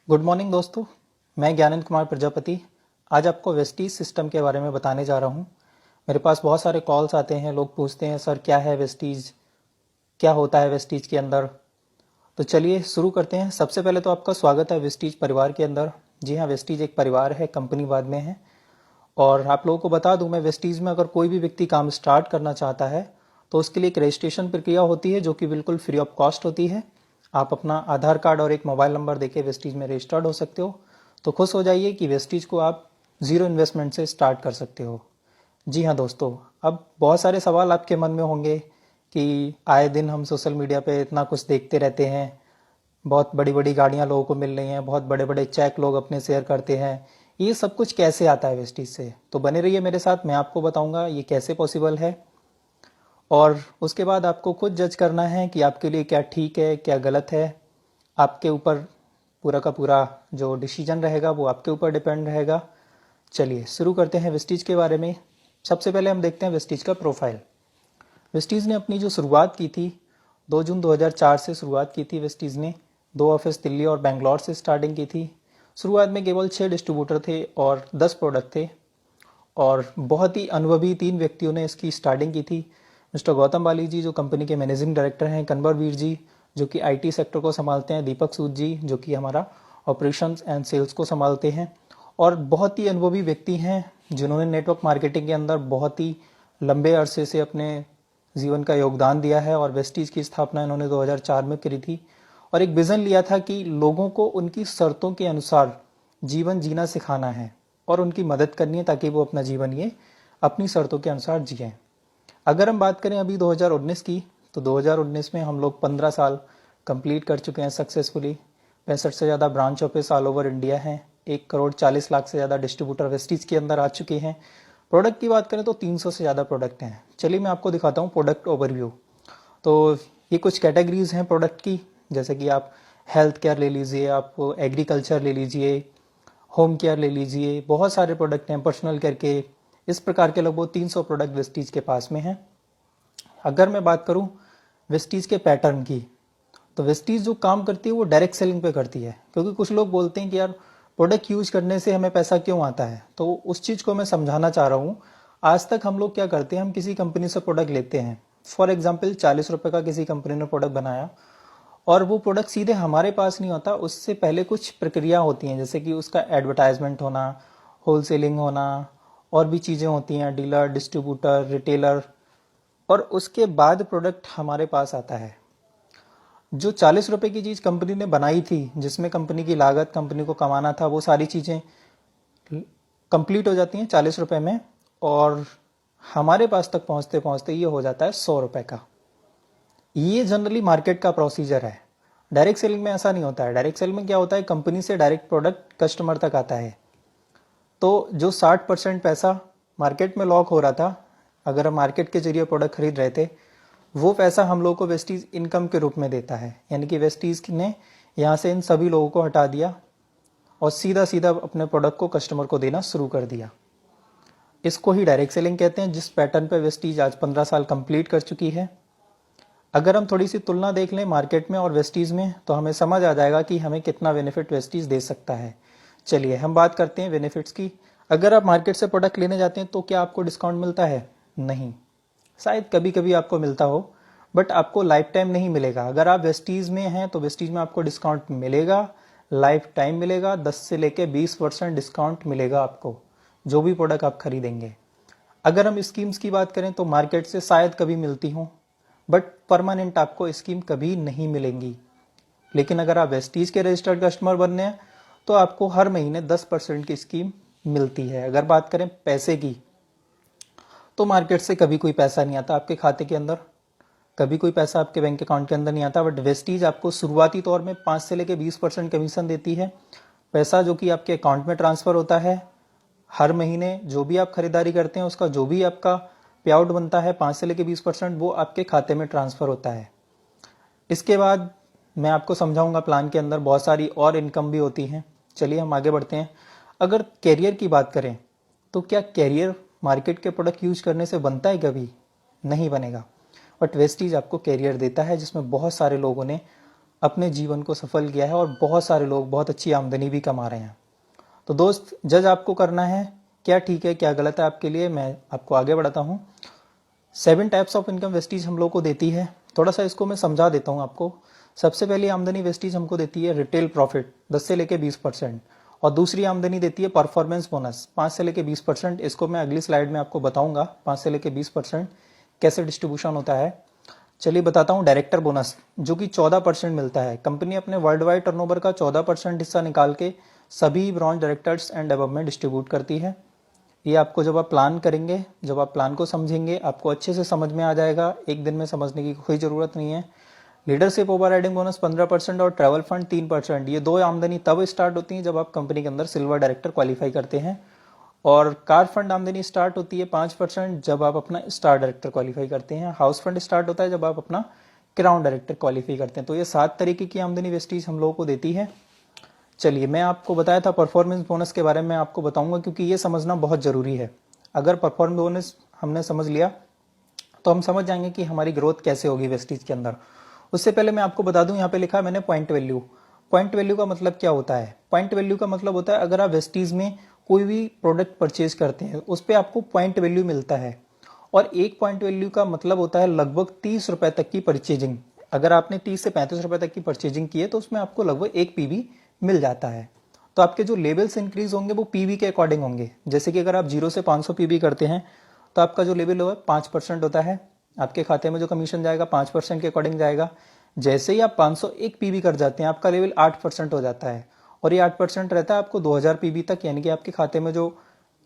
Good morning दोस्तों। मैं ज्ञानंद कुमार प्रजापति आज आपको वेस्टीज सिस्टम के बारे में बताने जा रहा हूँ। मेरे पास बहुत सारे कॉल्स आते हैं, लोग पूछते हैं सर क्या है वेस्टीज, क्या होता है वेस्टीज के अंदर। तो चलिए शुरू करते हैं। सबसे पहले तो आपका स्वागत है वेस्टीज परिवार के अंदर। जी हाँ, वेस्टीज एक परिवार है, कंपनी बाद में है। और आप लोगों को बता दूं, मैं वेस्टीज में अगर कोई भी व्यक्ति काम स्टार्ट करना चाहता है तो उसके लिए एक रजिस्ट्रेशन प्रक्रिया होती है जो कि बिल्कुल फ्री ऑफ कॉस्ट होती है। आप अपना आधार कार्ड और एक मोबाइल नंबर देके वेस्टीज में रजिस्टर्ड हो सकते हो। तो खुश हो जाइए कि वेस्टीज को आप जीरो इन्वेस्टमेंट से स्टार्ट कर सकते हो। जी हाँ दोस्तों, अब बहुत सारे सवाल आपके मन में होंगे कि आए दिन हम सोशल मीडिया पे इतना कुछ देखते रहते हैं, बहुत बड़ी बड़ी गाड़ियां लोगों को मिल रही हैं, बहुत बड़े बड़े चेक लोग अपने शेयर करते हैं, ये सब कुछ कैसे आता है वेस्टीज से। तो बने रहिए मेरे साथ, मैं आपको बताऊंगा ये कैसे पॉसिबल है। और उसके बाद आपको खुद जज करना है कि आपके लिए क्या ठीक है क्या गलत है। आपके ऊपर पूरा का पूरा जो डिसीजन रहेगा वो आपके ऊपर डिपेंड रहेगा। चलिए शुरू करते हैं वेस्टीज के बारे में। सबसे पहले हम देखते हैं वेस्टीज का प्रोफाइल। वेस्टीज ने अपनी जो शुरुआत की थी 2 जून 2004 से शुरुआत की थी। वेस्टीज ने 2 ऑफिस दिल्ली और बेंगलोर से स्टार्टिंग की थी। शुरुआत में केवल 6 डिस्ट्रीब्यूटर थे और 10 प्रोडक्ट थे और बहुत ही अनुभवी 3 व्यक्तियों ने इसकी स्टार्टिंग की थी। मिस्टर गौतम बाली जी जो कंपनी के मैनेजिंग डायरेक्टर हैं, कन्वर वीर जी जो कि आईटी सेक्टर को संभालते हैं, दीपक सूद जी जो कि हमारा ऑपरेशंस एंड सेल्स को संभालते हैं। और बहुत ही अनुभवी व्यक्ति हैं जिन्होंने नेटवर्क मार्केटिंग के अंदर बहुत ही लंबे अरसे से अपने जीवन का योगदान दिया है। और वेस्टीज की स्थापना इन्होंने 2004 में करी थी और एक विजन लिया था कि लोगों को उनकी शर्तों के अनुसार जीवन जीना सिखाना है और उनकी मदद करनी है ताकि वो अपना जीवन ये अपनी शर्तों के अनुसार जिए। अगर हम बात करें अभी 2019 की, तो 2019 में हम लोग 15 साल कंप्लीट कर चुके हैं सक्सेसफुली। 65 से ज़्यादा branch office all over India हैं। 1,40,00,000 से ज़्यादा डिस्ट्रीब्यूटर वेस्टीज के अंदर आ चुके हैं। प्रोडक्ट की बात करें तो 300 से ज़्यादा प्रोडक्ट हैं। चलिए मैं आपको दिखाता हूँ प्रोडक्ट ओवरव्यू। तो ये कुछ कैटेगरीज हैं प्रोडक्ट की, जैसे कि आप हेल्थ केयर ले लीजिए, आप एग्रीकल्चर ले लीजिए, होम केयर ले लीजिए, बहुत सारे प्रोडक्ट हैं, पर्सनल केयर के। इस प्रकार के लगभग 300 प्रोडक्ट वेस्टीज के पास में हैं। अगर मैं बात करूं वेस्टीज के पैटर्न की, तो वेस्टीज जो काम करती है वो डायरेक्ट सेलिंग पे करती है। क्योंकि कुछ लोग बोलते हैं कि यार प्रोडक्ट यूज करने से हमें पैसा क्यों आता है, तो उस चीज को मैं समझाना चाह रहा हूँ। आज तक हम लोग क्या करते हैं, हम किसी कंपनी से प्रोडक्ट लेते हैं। फॉर एग्जाम्पल 40 रुपए का किसी कंपनी ने प्रोडक्ट बनाया और वो प्रोडक्ट सीधे हमारे पास नहीं होता, उससे पहले कुछ प्रक्रिया होती हैं, जैसे कि उसका एडवर्टाइजमेंट होना, होलसेलिंग होना, और भी चीज़ें होती हैं, डीलर, डिस्ट्रीब्यूटर, रिटेलर, और उसके बाद प्रोडक्ट हमारे पास आता है। जो 40 रुपए की चीज़ कंपनी ने बनाई थी, जिसमें कंपनी की लागत, कंपनी को कमाना था, वो सारी चीज़ें कंप्लीट हो जाती हैं 40 रुपए में, और हमारे पास तक पहुंचते पहुंचते ये हो जाता है 100 रुपए का। ये जनरली मार्केट का प्रोसीजर है। डायरेक्ट सेलिंग में ऐसा नहीं होता है। डायरेक्ट सेलिंग में क्या होता है, कंपनी से डायरेक्ट प्रोडक्ट कस्टमर तक आता है। तो जो 60% पैसा मार्केट में लॉक हो रहा था, अगर हम मार्केट के जरिए प्रोडक्ट खरीद रहे थे, वो पैसा हम लोग को वेस्टीज इनकम के रूप में देता है। यानी कि वेस्टीज ने यहाँ से इन सभी लोगों को हटा दिया और सीधा सीधा अपने प्रोडक्ट को कस्टमर को देना शुरू कर दिया। इसको ही डायरेक्ट सेलिंग कहते हैं, जिस पैटर्न पे वेस्टीज आज 15 साल कंप्लीट कर चुकी है। अगर हम थोड़ी सी तुलना देख लें मार्केट में और वेस्टीज में, तो हमें समझ आ जाएगा कि हमें कितना बेनिफिट वेस्टीज दे सकता है। चलिए हम बात करते हैं बेनिफिट्स की। अगर आप मार्केट से प्रोडक्ट लेने जाते हैं तो क्या आपको डिस्काउंट मिलता है? नहीं, शायद कभी कभी आपको मिलता हो, बट आपको लाइफ टाइम नहीं मिलेगा। अगर आप वेस्टीज में हैं तो वेस्टीज में आपको डिस्काउंट मिलेगा, लाइफ टाइम मिलेगा। 10 से लेके 20% डिस्काउंट मिलेगा आपको जो भी प्रोडक्ट आप खरीदेंगे। अगर हम स्कीम्स की बात करें तो मार्केट से शायद कभी मिलती हूँ, बट परमानेंट आपको स्कीम कभी नहीं मिलेंगी। लेकिन अगर आप वेस्टीज के रजिस्टर्ड कस्टमर बनने हैं तो आपको हर महीने 10% की स्कीम मिलती है। अगर बात करें पैसे की, तो मार्केट से कभी कोई पैसा नहीं आता आपके खाते के अंदर, कभी कोई पैसा आपके बैंक अकाउंट के अंदर नहीं आता। बट वेस्टीज आपको शुरुआती तौर में 5 से लेकर 20% कमीशन देती है। पैसा जो कि आपके अकाउंट में ट्रांसफर होता है, हर महीने जो भी आप खरीदारी करते हैं उसका जो भी आपका पे आउट बनता है 5 से लेकर 20%, वो आपके खाते में ट्रांसफर होता है। इसके बाद मैं आपको समझाऊंगा प्लान के अंदर बहुत सारी और इनकम भी होती हैं। चलिए हम आगे बढ़ते हैं। अगर कैरियर की बात करें तो क्या कैरियर मार्केट के प्रोडक्ट यूज करने से बनता है? कभी नहीं बनेगा। बट वेस्टीज आपको कैरियर देता है जिसमें बहुत सारे लोगों ने अपने जीवन को सफल किया है और बहुत सारे लोग बहुत अच्छी आमदनी भी कमा रहे हैं। तो दोस्त, जज आपको करना है क्या ठीक है क्या गलत है आपके लिए। मैं आपको आगे बढ़ाता हूँ। 7 टाइप्स ऑफ इनकम वेस्टीज हम लोग को देती है। थोड़ा सा इसको मैं समझा देता हूँ आपको। सबसे पहली आमदनी वेस्टीज हमको देती है रिटेल प्रॉफिट 10 से लेके 20%, और दूसरी आमदनी देती है परफॉर्मेंस बोनस 5 से लेके 20%। इसको मैं अगली स्लाइड में आपको बताऊंगा 5 से लेके 20% कैसे डिस्ट्रीब्यूशन होता है। चलिए बताता हूँ। डायरेक्टर बोनस जो कि 14% मिलता है। कंपनी अपने वर्ल्ड वाइड टर्नओवर का 14% हिस्सा निकाल के सभी ब्रांच डायरेक्टर्स एंड अबव में डिस्ट्रीब्यूट करती है। ये आपको जब आप प्लान करेंगे, जब आप प्लान को समझेंगे, आपको अच्छे से समझ में आ जाएगा। एक दिन में समझने की कोई ज़रूरत नहीं है। लीडरशिप ओवर राइडिंग बोनस 15% और ट्रैवल फंड 3%। ये दो आमदनी तब स्टार्ट होती है जब आप कंपनी के अंदर सिल्वर डायरेक्टर क्वालिफाई करते हैं। और कार फंड आमदनी स्टार्ट होती है 5% जब आप अपना स्टार डायरेक्टर क्वालिफाई करते हैं। हाउस फंड स्टार्ट होता है जब आप अपना क्राउन डायरेक्टर क्वालिफाई करते हैं। तो ये 7 तरीके की आमदनी वेस्टीज हम लोगों को देती है। चलिए, मैं आपको बताया था परफॉर्मेंस बोनस के बारे में आपको बताऊंगा, क्योंकि ये समझना बहुत जरूरी है। अगर परफॉर्मेंस बोनस हमने समझ लिया तो हम समझ जाएंगे कि हमारी ग्रोथ कैसे होगी वेस्टीज के अंदर। उससे पहले मैं आपको बता दूं, यहाँ पे लिखा है मैंने पॉइंट वैल्यू। पॉइंट वैल्यू का मतलब क्या होता है? पॉइंट वैल्यू का मतलब होता है अगर आप वेस्टीज में कोई भी प्रोडक्ट परचेज करते हैं उस पर आपको पॉइंट वैल्यू मिलता है। और एक पॉइंट वैल्यू का मतलब होता है लगभग 30 रुपए तक की परचेजिंग। अगर आपने 30 से 35 रुपए तक की परचेजिंग की है तो उसमें आपको लगभग 1 पीवी मिल जाता है। तो आपके जो लेवल्स इंक्रीज होंगे वो पीवी के अकॉर्डिंग होंगे। जैसे कि अगर आप 0 से 500 पीवी करते हैं तो आपका जो लेवल है 5% होता है। आपके खाते में जो कमीशन जाएगा 5% के अकॉर्डिंग जाएगा। जैसे ही आप 501 पीवी कर जाते हैं आपका लेवल 8% हो जाता है, और ये 8% रहता है आपको 2000 पीवी तक, यानी कि आपके खाते में जो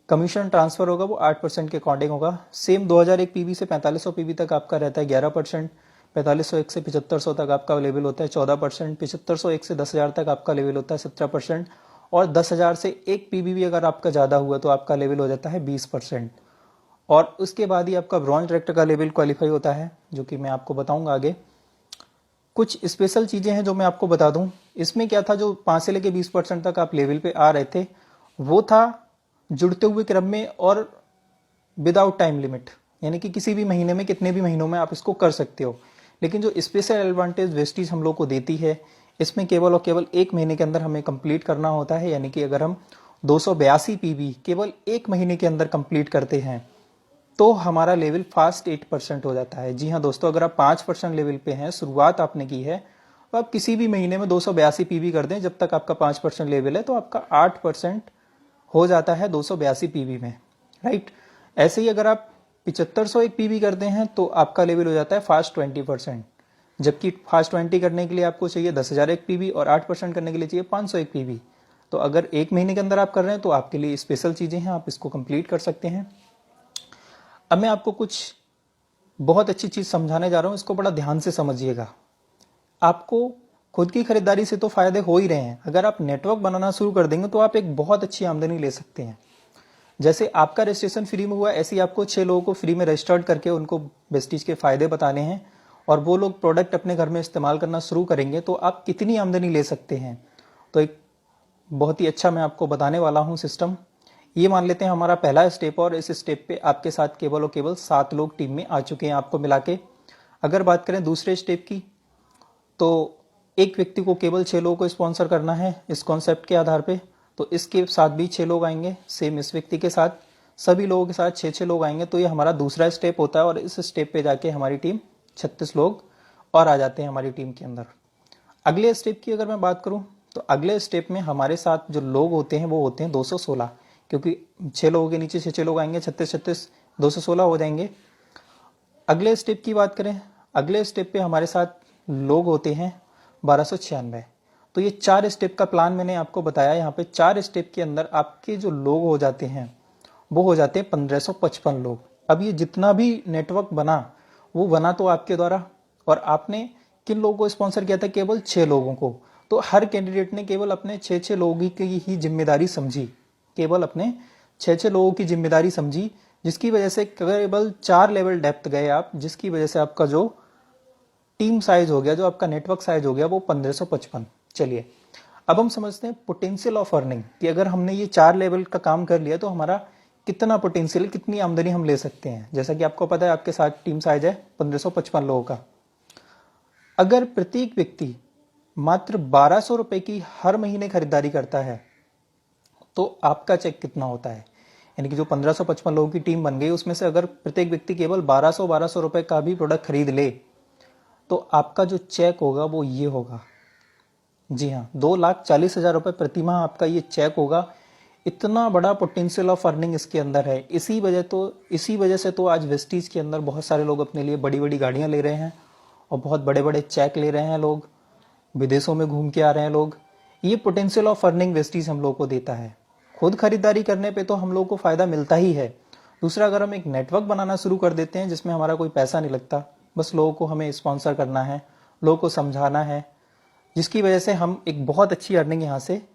कमीशन ट्रांसफर होगा वो 8% के अकॉर्डिंग होगा। सेम 2001 पीवी से 4500 पीवी तक आपका रहता है 11%। 4501 से 7500 तक आपका लेवल होता है 14%। 7501 से 10,000 तक आपका लेवल होता है 17%। और 10,000 से 1 पीवी भी अगर आपका ज्यादा हुआ तो आपका लेवल हो जाता है 20%। और उसके बाद ही आपका ब्रॉन्ज डायरेक्टर का लेवल क्वालिफाई होता है, जो कि मैं आपको बताऊंगा आगे। कुछ स्पेशल चीजें हैं जो मैं आपको बता दूं। इसमें क्या था, जो 5 से लेके 20% तक आप लेवल पे आ रहे थे वो था जुड़ते हुए क्रम में और विदाउट टाइम लिमिट, यानी कि किसी भी महीने में कितने भी महीनों में आप इसको कर सकते हो। लेकिन जो स्पेशल एडवांटेज वेस्टीज हम लोग को देती है, इसमें केवल और केवल 1 महीने के अंदर हमें कंप्लीट करना होता है। यानी कि अगर हम 282 पीवी केवल 1 महीने के अंदर कंप्लीट करते हैं तो हमारा लेवल फास्ट 8% हो जाता है। जी हाँ दोस्तों, अगर आप 5% लेवल पे हैं, शुरुआत आपने की है, तो आप किसी भी महीने में 282 पीवी कर दें जब तक आपका 5% लेवल है तो आपका 8% हो जाता है 282 पीवी में, राइट। ऐसे ही अगर आप 7501 पीवी करते हैं तो आपका लेवल हो जाता है फास्ट 20%। जबकि फास्ट 20 करने के लिए आपको चाहिए 10,001 पीवी और 8% करने के लिए चाहिए 501 पीवी। तो अगर 1 महीने के अंदर आप कर रहे हैं तो आपके लिए स्पेशल चीजें हैं, आप इसको कंप्लीट कर सकते हैं। अब मैं आपको कुछ बहुत अच्छी चीज समझाने जा रहा हूं, इसको बड़ा ध्यान से समझिएगा। आपको खुद की खरीदारी से तो फायदे हो ही रहे हैं, अगर आप नेटवर्क बनाना शुरू कर देंगे तो आप एक बहुत अच्छी आमदनी ले सकते हैं। जैसे आपका रजिस्ट्रेशन फ्री में हुआ, ऐसे ही आपको 6 लोगों को फ्री में रजिस्टर्ड करके उनको वेस्टीज के फायदे बताने हैं, और वो लोग प्रोडक्ट अपने घर में इस्तेमाल करना शुरू करेंगे तो आप कितनी आमदनी ले सकते हैं। तो एक बहुत ही अच्छा मैं आपको बताने वाला हूं सिस्टम। ये मान लेते हैं हमारा पहला स्टेप, और इस स्टेप पे आपके साथ केवल और केवल 7 लोग टीम में आ चुके हैं आपको मिला के। अगर बात करें दूसरे स्टेप की, तो एक व्यक्ति को केवल 6 लोगों को स्पॉन्सर करना है इस कॉन्सेप्ट के आधार पे, तो इसके साथ भी 6 लोग आएंगे। सेम इस व्यक्ति के साथ सभी लोगों के साथ 6-6 लोग आएंगे। तो ये हमारा दूसरा स्टेप होता है, और इस स्टेप पे जाके हमारी टीम 36 लोग और आ जाते हैं हमारी टीम के अंदर। अगले स्टेप की अगर मैं बात करूं तो अगले स्टेप में हमारे साथ जो लोग होते हैं वो होते हैं 216, क्योंकि 6 लोगों के नीचे 6 लोग आएंगे, 36-36 216 हो जाएंगे। अगले स्टेप की बात करें, अगले स्टेप पे हमारे साथ लोग होते हैं 1296। तो ये 4 स्टेप का प्लान मैंने आपको बताया। यहाँ पे 4 स्टेप के अंदर आपके जो लोग हो जाते हैं वो हो जाते हैं 1555 लोग। अब ये जितना भी नेटवर्क बना वो बना तो आपके द्वारा, और आपने किन लोगों को स्पॉन्सर किया था? केवल 6 लोगों को। तो हर कैंडिडेट ने केवल अपने 6-6 लोगों की ही जिम्मेदारी समझी, केवल अपने 6-6 लोगों की जिम्मेदारी समझी, जिसकी वजह से केवल 4 लेवल डेप्थ गए आप, जिसकी वजह से आपका जो टीम साइज हो गया, जो आपका नेटवर्क साइज हो गया वो 1555। चलिए अब हम समझते हैं पोटेंशियल ऑफ अर्निंग, कि अगर हमने ये 4 लेवल का काम कर लिया तो हमारा कितना पोटेंशियल, कितनी आमदनी हम ले सकते हैं। जैसा कि आपको पता है आपके साथ टीम साइज है 1555 लोगों का। अगर प्रत्येक व्यक्ति मात्र 1200 रुपए की हर महीने खरीदारी करता है, तो आपका चेक कितना होता है? यानी कि जो 1555 लोगों की टीम बन गई, उसमें से अगर प्रत्येक व्यक्ति केवल 1200 रुपए का भी प्रोडक्ट खरीद ले, तो आपका जो चेक होगा वो ये होगा। जी हाँ, 2,40,000 रुपए प्रति माह आपका ये चेक होगा। इतना बड़ा पोटेंशियल ऑफ अर्निंग इसके अंदर है। इसी वजह से तो आज वेस्टीज के अंदर बहुत सारे लोग अपने लिए बड़ी बड़ी गाड़ियां ले रहे हैं और बहुत बड़े बड़े चेक ले रहे हैं लोग, विदेशों में घूम के आ रहे हैं लोग। ये पोटेंशियल ऑफ अर्निंग वेस्टीज हम लोग को देता है। खुद खरीदारी करने पे तो हम लोग को फायदा मिलता ही है। दूसरा, अगर हम एक नेटवर्क बनाना शुरू कर देते हैं जिसमें हमारा कोई पैसा नहीं लगता, बस लोगों को हमें स्पॉन्सर करना है, लोगों को समझाना है, जिसकी वजह से हम एक बहुत अच्छी अर्निंग यहाँ से